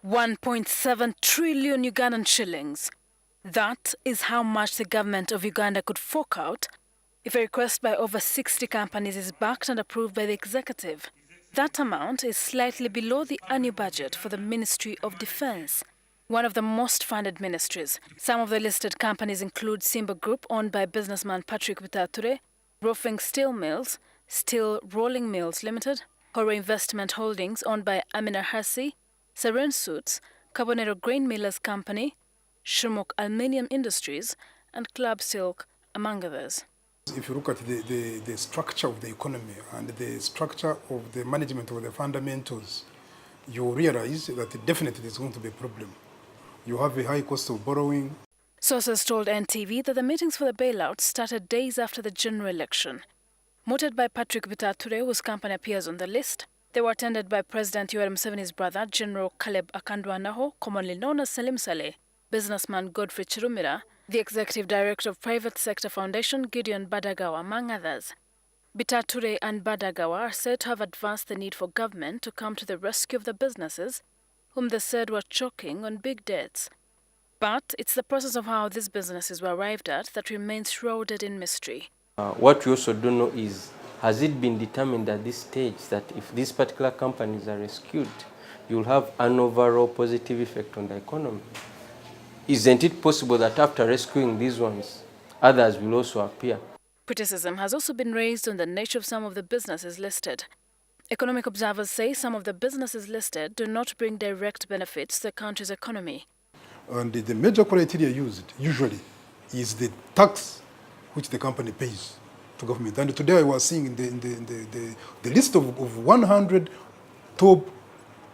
1.7 trillion Ugandan shillings. That is how much the government of Uganda could fork out if a request by over 60 companies is backed and approved by the executive. That amount is slightly below the annual budget for the Ministry of Defense, one of the most funded ministries. Some of the listed companies include Simba Group, owned by businessman Patrick Bitature, Roofing Steel Mills, Rolling Mills Ltd, Horay Investiment Holdings, owned by Amina Hersi Serene, Kabonero Grain Millers Company, Shumuk Aluminium Industries, and Club Silk, among others. If you look at the structure of the economy and the structure of the management of the fundamentals, you realize that definitely there's going to be a problem. You have a high cost of borrowing. Sources told NTV that the meetings for the bailout started days after the general election. Mooted by Patrick Bitature, whose company appears on the list, they were attended by President Yoweri Museveni's brother, Gen Caleb Akandwanaho, commonly known as Salim Saleh, businessman Godfrey Kirumira, the executive director of private sector foundation Gideon Badagawa, among others. Bitature and Badagawa are said to have advanced the need for government to come to the rescue of the businesses, whom they said were choking on big debts. But it's the process of how these businesses were arrived at that remains shrouded in mystery. What we also don't know is, has it been determined at this stage that if these particular companies are rescued, you'll have an overall positive effect on the economy? Isn't it possible that after rescuing these ones, others will also appear? Criticism has also been raised on the nature of some of the businesses listed. Economic observers say some of the businesses listed do not bring direct benefits to the country's economy. And the major criteria used usually is the tax which the company pays to government. And today I was seeing in the list of 100 top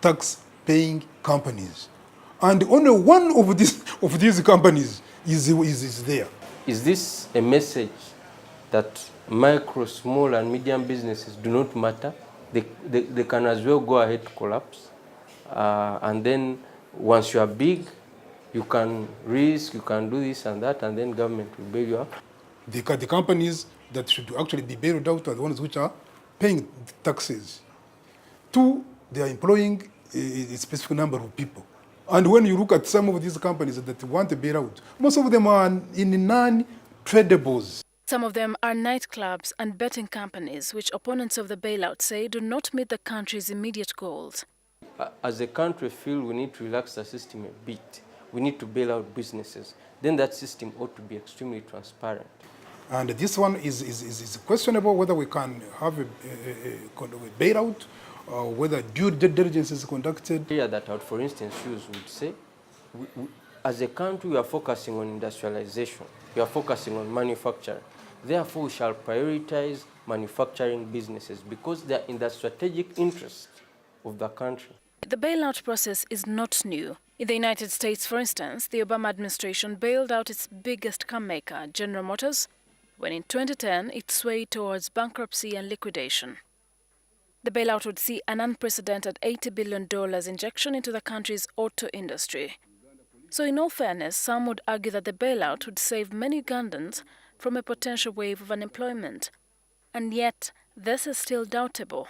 tax-paying companies, and only one of these companies is there. Is this a message that micro, small and medium businesses do not matter? They can as well go ahead to collapse. And then once you are big, you can risk, you can do this and that, and then government will bail you out. The companies that should actually be bailed out are the ones which are paying taxes. Two, they are employing a specific number of people. And when you look at some of these companies that want a bailout, most of them are in non-tradables. Some of them are nightclubs and betting companies, which opponents of the bailout say do not meet the country's immediate goals. As a country, feel we need to relax the system a bit. We need to bail out businesses. Then that system ought to be extremely transparent. And this one is questionable whether we can have a bailout, whether due diligence is conducted. Here that out, for instance, Hughes would say, as a country, we are focusing on industrialization. We are focusing on manufacturing. Therefore, we shall prioritize manufacturing businesses because they are in the strategic interest of the country. The bailout process is not new. In the United States, for instance, the Obama administration bailed out its biggest car maker, General Motors, when in 2010 it swayed towards bankruptcy and liquidation. The bailout would see an unprecedented $80 billion injection into the country's auto industry. So in all fairness, some would argue that the bailout would save many Ugandans from a potential wave of unemployment. And yet, this is still doubtable.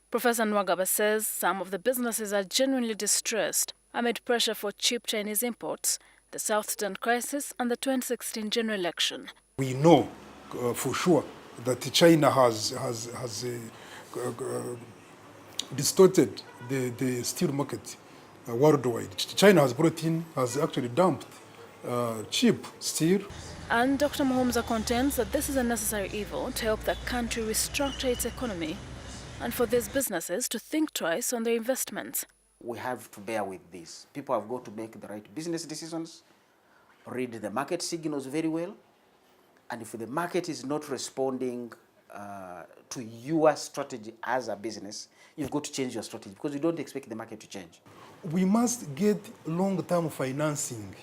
Professor Nwagaba says some of the businesses are genuinely distressed amid pressure for cheap Chinese imports, the South Sudan crisis, and the 2016 general election. We know for sure that China has distorted the steel market worldwide. China has actually dumped cheap steel. And Dr. Mahomza contends that this is a necessary evil to help the country restructure its economy and for these businesses to think twice on their investments. We have to bear with this. People have got to make the right business decisions, read the market signals very well, and if the market is not responding to your strategy as a business, you've got to change your strategy because you don't expect the market to change. We must get long-term financing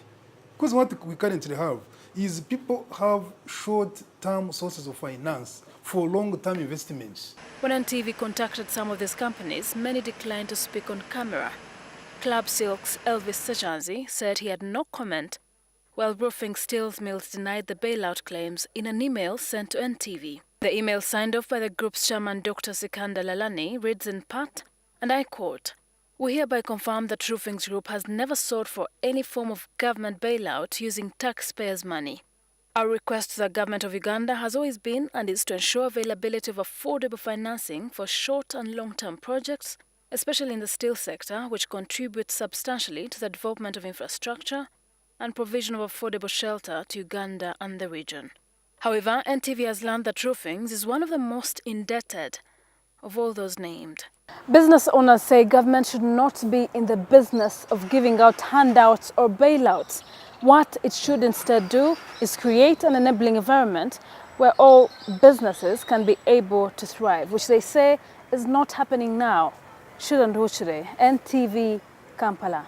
because what we currently have is people have short-term sources of finance for long-term investments. When NTV contacted some of these companies, many declined to speak on camera. Club Silk's Elvis Sejanzi said he had no comment, while Roofing Steel Mills denied the bailout claims in an email sent to NTV. The email signed off by the group's chairman Dr. Sikanda Lalani reads in part, and I quote, We hereby confirm that Roofings Group has never sought for any form of government bailout using taxpayers' money. Our request to the Government of Uganda has always been and is to ensure availability of affordable financing for short and long-term projects, especially in the steel sector, which contributes substantially to the development of infrastructure and provision of affordable shelter to Uganda and the region. However, NTV has learned that Roofings is one of the most indebted of all those named. Business owners say government should not be in the business of giving out handouts or bailouts. What it should instead do is create an enabling environment where all businesses can be able to thrive, which they say is not happening now. Shudan Huchure, NTV, Kampala.